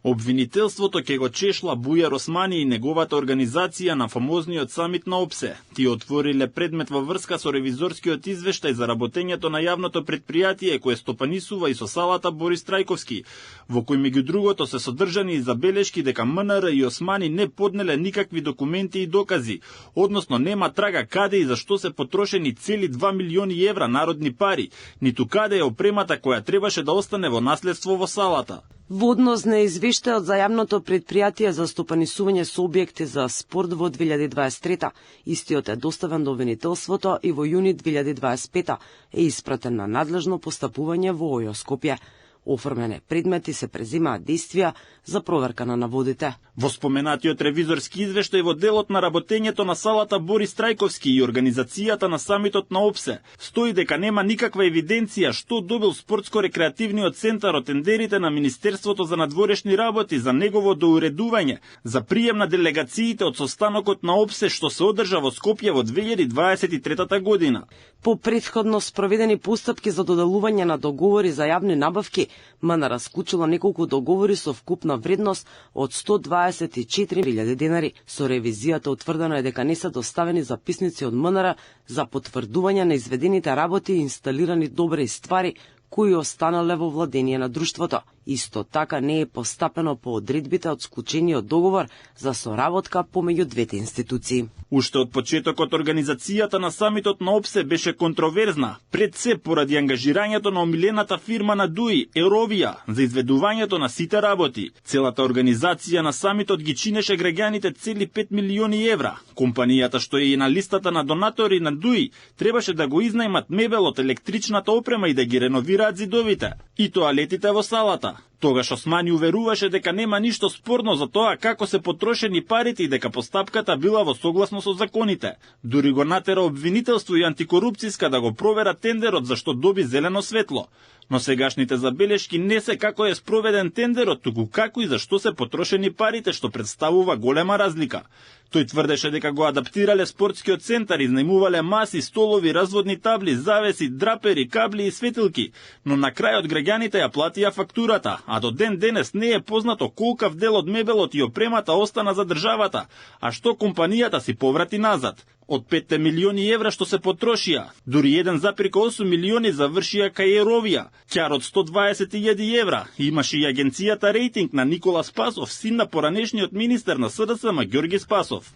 Обвинителството ќе го чешла Бујар Османи и неговата организација на фамозниот самит на ОПСЕ. Тие отвориле предмет во врска со ревизорскиот извештај за работењето на јавното предпријатие кое стопанисува и со салата Борис Трајковски, во кој меѓу другото се содржани и забелешки дека МНР и Османи не поднеле никакви документи и докази, односно нема трага каде и за што се потрошени цели 2 милиони евра народни пари, ниту каде е опремата која требаше да остане во наследство во салата. Во однос на извештајот за јавното предпријатие за стопанисување со објекти за спорт во 2023, истиот е доставен до обвинителството и во јуни 2025 е испратен на надлежно постапување во ОЈО Скопје. Оформене предмети се презимаат действија за проверка на наводите. Во споменатиот ревизорски извештај во делот на работењето на салата Борис Трајковски и организацијата на самитот на ОПСЕ стои дека нема никаква евиденција што добил спортско-рекреативниот центар од тендерите на Министерството за надворешни работи за негово доуредување за прием на делегациите од состанокот на ОПСЕ што се одржа во Скопје во 2023 година. По претходно спроведени постапки за доделување на договори за јавни набавки, МНР склучила неколку договори со вкупна вредност од 124.000 денари. Со ревизијата утврдено е дека не се доставени записници од МНР за потврдување на изведените работи и инсталирани добри ствари кои останале во владение на друштвото. Исто така не е постапено по одредбите од склучениот договор за соработка помеѓу двете институции. Уште од почетокот организацијата на самитот на ОПСЕ беше контроверзна, пред се поради ангажирањето на омилената фирма на ДУИ, Еровија, за изведувањето на сите работи. Целата организација на самитот ги чинеше граѓаните цели 5 милиони евра. Компанијата што е и на листата на донатори на ДУИ требаше да го изнајмат мебелот, електричната опрема и да ги реновираат зидовите и тоалетите во салата. Тогаш Османи уверуваше дека нема ништо спорно за тоа како се потрошени парите и дека постапката била во согласно со законите. Дури го натера обвинителство и антикорупцијска да го провера тендерот за што доби зелено светло. Но сегашните забелешки не се како е спроведен тендерот, туку како и за што се потрошени парите, што представува голема разлика. Тој тврдеше дека го адаптирале спортскиот центар, изнајмувале маси, столови, разводни табли, завеси, драпери, кабли и светилки, но на крајот граѓаните ја платија фактурата, а до ден денес не е познато колкав дел од мебелот и опремата остана за државата, а што компанијата си поврати назад. Од 5 милиони евра што се потрошија, дури 1,8 милиони завршија кај Еровија, ќар од 120.000 евра имаше и агенцијата рейтинг на Никола Спасов, син на поранешниот министер на СДСМ Ѓорги Спасов.